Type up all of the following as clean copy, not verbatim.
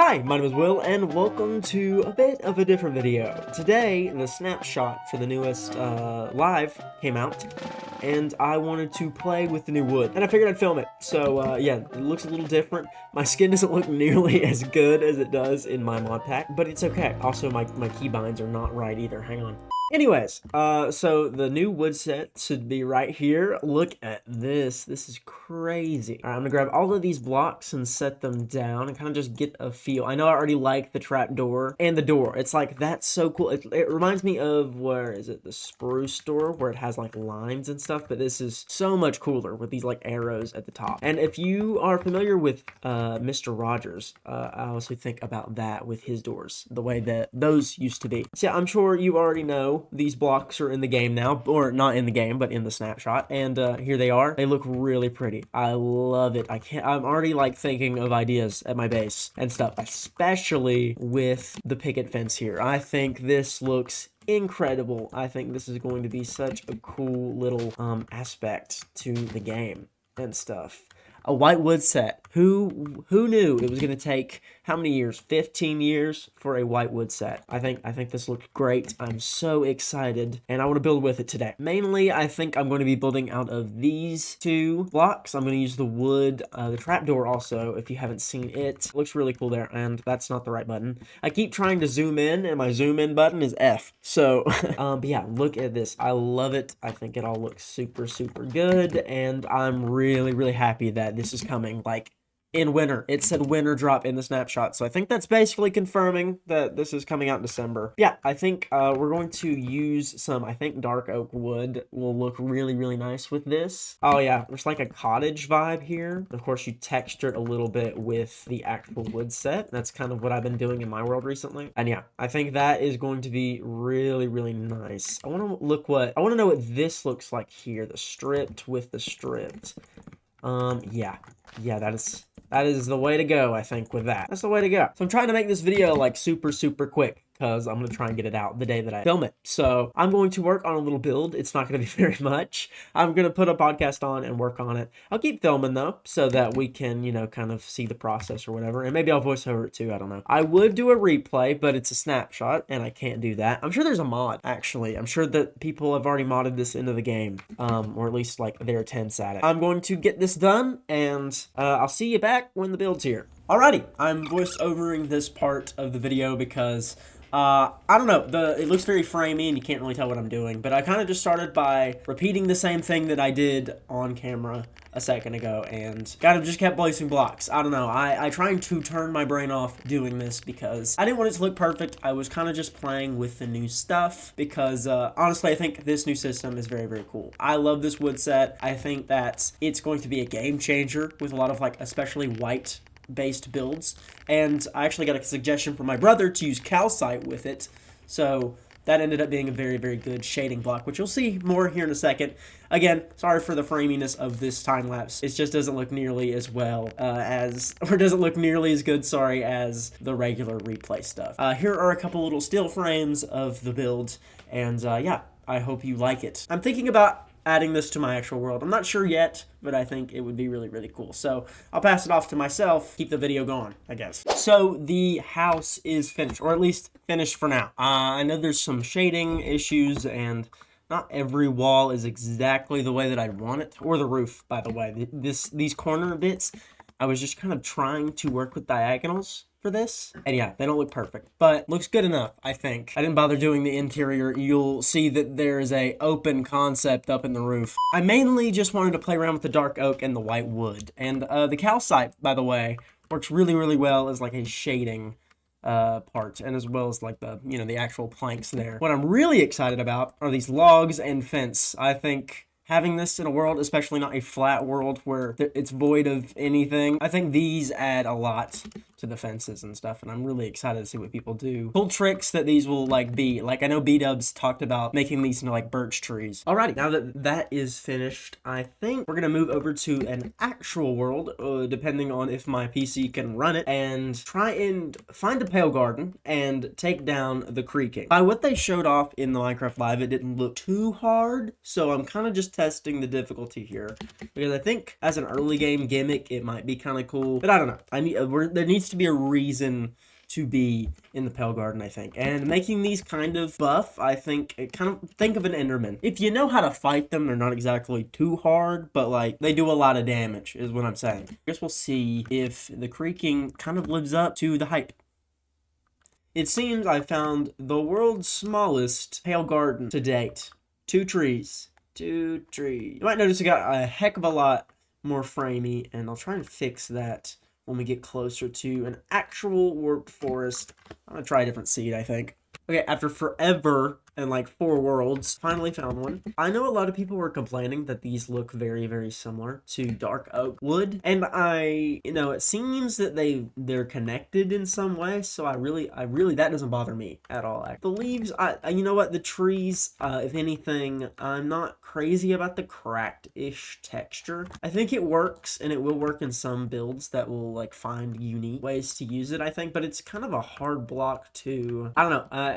Hi, my name is Will, and welcome to a bit of a different video. Today, the snapshot for the newest live came out, and I wanted to play with the new wood, and I figured I'd film it. So, yeah, it looks a little different. My skin doesn't look nearly as good as it does in my mod pack, but it's okay. Also, my keybinds are not right either. Hang on. Anyways, so the new wood set should be right here. Look at this. This is crazy. All right, I'm gonna grab all of these blocks and set them down and kind of just get a feel. I know I already like the trap door and the door. It's like, that's so cool. It reminds me of, where is it? The spruce door, where it has like lines and stuff, but this is so much cooler with these like arrows at the top. And if you are familiar with Mr. Rogers, I also think about that with his doors, the way that those used to be. So yeah, I'm sure you already know these blocks are in the game now, or not in the game, but in the snapshot, and here they are. They look really pretty. I love it. I'm already like thinking of ideas at my base and stuff, especially with the picket fence here. I think this looks incredible. I think this is going to be such a cool little aspect to the game and stuff. A white wood set. Who knew it was going to take how many years? 15 years for a white wood set. I think this looked great. I'm so excited, and I want to build with it today. Mainly, I think I'm going to be building out of these two blocks. I'm going to use the wood, the trapdoor also, if you haven't seen it. Looks really cool there, and that's not the right button. I keep trying to zoom in, and my zoom in button is F. So, but yeah, look at this. I love it. I think it all looks super, super good, and I'm really, really happy that this is coming, like, in winter. It said winter drop in the snapshot, so I think that's basically confirming that this is coming out in December. Yeah, I think we're going to use some, I think dark oak wood will look really, really nice with this. Oh yeah, there's like a cottage vibe here. Of course, you texture it a little bit with the actual wood set. That's kind of what I've been doing in my world recently. And yeah, I think that is going to be really, really nice. I want to know what this looks like here, the stripped with the stripped. Yeah, that is the way to go, I think, with that. That's the way to go. So I'm trying to make this video, like, super, super quick, because I'm going to try and get it out the day that I film it. So I'm going to work on a little build. It's not going to be very much. I'm going to put a podcast on and work on it. I'll keep filming, though, so that we can, you know, kind of see the process or whatever. And maybe I'll voice over it, too. I don't know. I would do a replay, but it's a snapshot, and I can't do that. I'm sure there's a mod, actually. I'm sure that people have already modded this into the game, or at least, like, their attempts at it. I'm going to get this done, and I'll see you back when the build's here. Alrighty, I'm voice overing this part of the video because I don't know, it looks very framey and you can't really tell what I'm doing, but I kind of just started by repeating the same thing that I did on camera a second ago and kind of just kept placing blocks. I don't know, I trying to turn my brain off doing this because I didn't want it to look perfect. I was kind of just playing with the new stuff because honestly, I think this new system is very, very cool. I love this wood set. I think that it's going to be a game changer with a lot of, like, especially white based builds, and I actually got a suggestion from my brother to use calcite with it, so that ended up being a very, very good shading block, which you'll see more here in a second. Again, sorry for the framiness of this time lapse. It just doesn't look nearly as well doesn't look nearly as good, sorry, as the regular replay stuff. Here are a couple little still frames of the build, and yeah, I hope you like it. I'm thinking about adding this to my actual world. I'm not sure yet, but I think it would be really, really cool. So I'll pass it off to myself, keep the video going, I guess. So the house is finished, or at least finished for now. I know there's some shading issues, and not every wall is exactly the way that I'd want it, or the roof, by the way. These corner bits, I was just kind of trying to work with diagonals for this, and yeah, they don't look perfect, but looks good enough, I think. I didn't bother doing the interior. You'll see that there's a open concept up in the roof. I mainly just wanted to play around with the dark oak and the white wood, and the calcite, by the way, works really, really well as like a shading part, and as well as like the, you know, the actual planks there. What I'm really excited about are these logs and fence. I think having this in a world, especially not a flat world where it's void of anything, I think these add a lot to the fences and stuff, and I'm really excited to see what people do. Cool tricks that these will like be. Like, I know B-Dubs talked about making these into like birch trees. Alrighty, now that that is finished, I think we're gonna move over to an actual world, depending on if my PC can run it, and try and find a pale garden and take down the Creaking. By what they showed off in the Minecraft Live, it didn't look too hard, so I'm kind of just testing the difficulty here because I think as an early game gimmick, it might be kind of cool. But I don't know. There needs to be a reason to be in the Pale Garden, I think. And making these kind of buff, I think, think of an Enderman. If you know how to fight them, they're not exactly too hard, but like they do a lot of damage is what I'm saying. I guess we'll see if the Creaking kind of lives up to the hype. It seems I found the world's smallest Pale Garden to date. 2 trees. 2 trees. You might notice it got a heck of a lot more framey, and I'll try and fix that when we get closer to an actual warped forest. I'm gonna try a different seed, I think. Okay, after forever and like 4 worlds, finally found one. I know a lot of people were complaining that these look very, very similar to dark oak wood, and it seems that they're connected in some way. So I really, that doesn't bother me at all. The leaves, you know what, the trees, if anything, I'm not crazy about the cracked-ish texture. I think it works, and it will work in some builds that will like find unique ways to use it, I think, but it's kind of a hard block to, I don't know,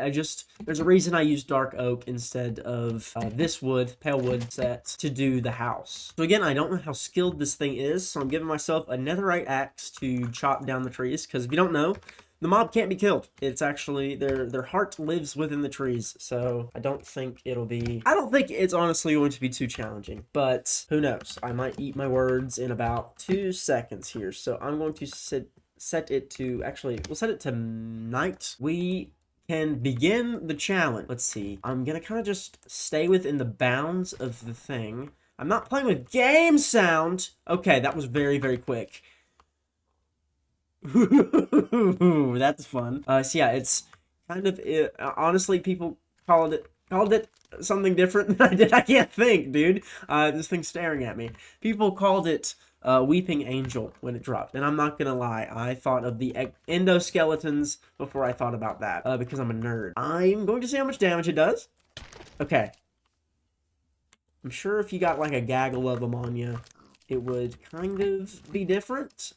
there's a reason I use dark oak instead of this wood, pale wood set to do the house. So again, I don't know how skilled this thing is, so I'm giving myself a netherite axe to chop down the trees, because if you don't know, the mob can't be killed. It's actually, their heart lives within the trees, so I don't think it's honestly going to be too challenging, but who knows? I might eat my words in about 2 seconds here, so I'm going to set it to, actually, we'll set it to night. We can begin the challenge. Let's see. I'm gonna kind of just stay within the bounds of the thing. I'm not playing with game sound. Okay, that was very, very quick. That's fun. So yeah, it's kind of, honestly, people called it something different than I did. I can't think, dude. This thing's staring at me. People called it Weeping Angel when it dropped, and I'm not gonna lie, I thought of the endoskeletons before I thought about that, because I'm a nerd. I'm going to see how much damage it does. Okay. I'm sure if you got like a gaggle of them on you, it would kind of be different.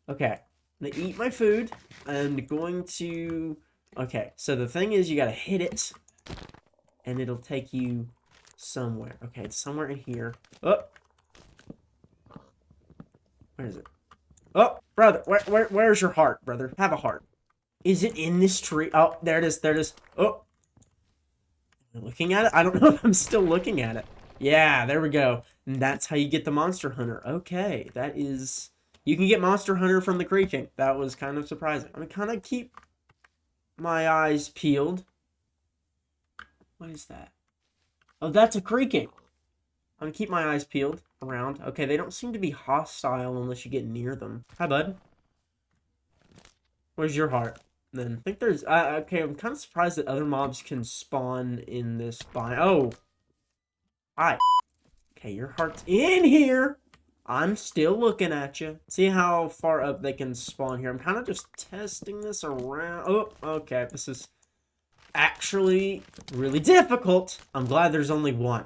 Okay. I'm gonna eat my food. I'm going to... Okay, so the thing is, you gotta hit it, and it'll take you somewhere. Okay, it's somewhere in here. Oh! Where is it? Oh, brother, where's your heart, brother? Have a heart. Is it in this tree? Oh, there it is, there it is. Oh. Am I looking at it? I don't know if I'm still looking at it. Yeah, there we go. And that's how you get the Monster Hunter. Okay, that is... You can get Monster Hunter from the Creaking. That was kind of surprising. I'm gonna kind of keep my eyes peeled. What is that? Oh, that's a Creaking. I'm gonna keep my eyes peeled around. Okay, they don't seem to be hostile unless you get near them. Hi, bud. Where's your heart? Then I think there's... okay, I'm kind of surprised that other mobs can spawn in this biome. Oh! Hi. Okay, your heart's in here! I'm still looking at you. See how far up they can spawn here. I'm kind of just testing this around. Oh, okay. This is actually really difficult. I'm glad there's only one.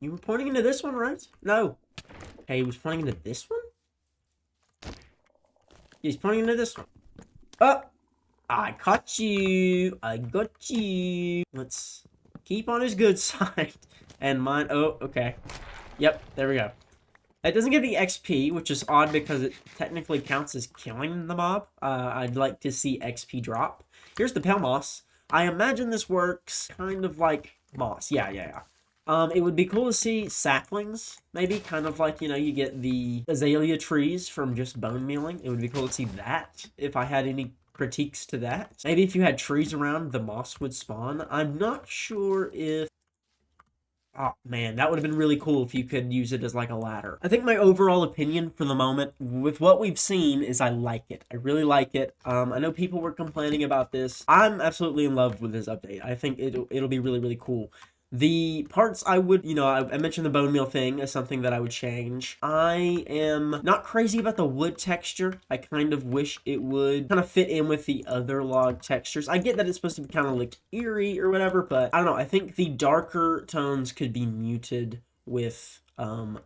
You were pointing into this one, right? No. Okay, he was pointing into this one? He's pointing into this one. Oh! I caught you. I got you. Let's keep on his good side. And mine... Oh, okay. Yep, there we go. It doesn't give me XP, which is odd because it technically counts as killing the mob. I'd like to see XP drop. Here's the pale moss. I imagine this works kind of like moss. Yeah. It would be cool to see saplings, maybe, kind of like, you get the azalea trees from just bone mealing. It would be cool to see that, if I had any critiques to that. Maybe if you had trees around, the moss would spawn. I'm not sure if... Oh, man, that would have been really cool if you could use it as, like, a ladder. I think my overall opinion for the moment, with what we've seen, is I like it. I really like it. I know people were complaining about this. I'm absolutely in love with this update. I think it'll be really, really cool. The parts I would, I mentioned the bone meal thing as something that I would change. I am not crazy about the wood texture. I kind of wish it would kind of fit in with the other log textures. I get that it's supposed to be kind of like eerie or whatever, but I don't know. I think the darker tones could be muted with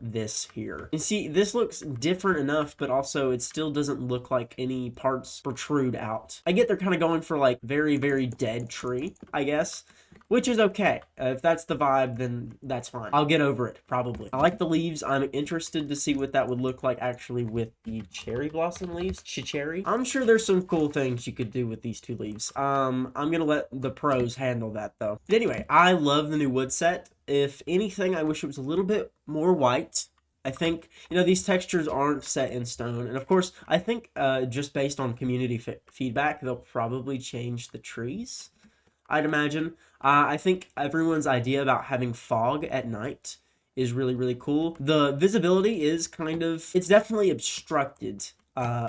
this here. You see, this looks different enough, but also it still doesn't look like any parts protrude out. I get they're kind of going for like very, very dead tree, I guess, which is okay. If that's the vibe, then that's fine. I'll get over it, probably. I like the leaves. I'm interested to see what that would look like actually with the cherry blossom leaves. Cherry. I'm sure there's some cool things you could do with these 2 leaves. I'm gonna let the pros handle that though. But anyway, I love the new wood set. If anything, I wish it was a little bit more white. I think, you know, these textures aren't set in stone. And of course, I think just based on community feedback, they'll probably change the trees, I'd imagine. I think everyone's idea about having fog at night is really, really cool. The visibility is kind of, it's definitely obstructed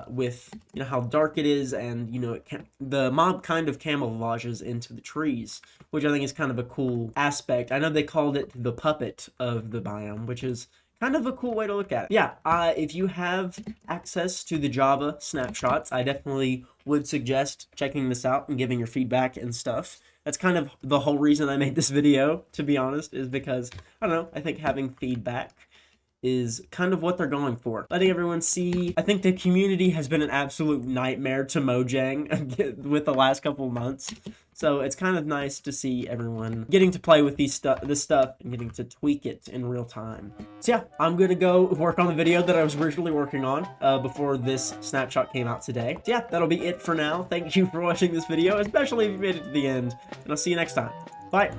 with, you know, how dark it is, and, you know, the mob kind of camouflages into the trees, which I think is kind of a cool aspect. I know they called it the puppet of the biome, which is kind of a cool way to look at it. Yeah, if you have access to the Java snapshots, I definitely would suggest checking this out and giving your feedback and stuff. That's kind of the whole reason I made this video, to be honest, is because, I don't know, I think having feedback is kind of what they're going for. Letting everyone see. I think the community has been an absolute nightmare to Mojang with the last couple of months. So it's kind of nice to see everyone getting to play with this stuff and getting to tweak it in real time. So yeah, I'm gonna go work on the video that I was originally working on before this snapshot came out today. So yeah, that'll be it for now. Thank you for watching this video, especially if you made it to the end, and I'll see you next time. Bye.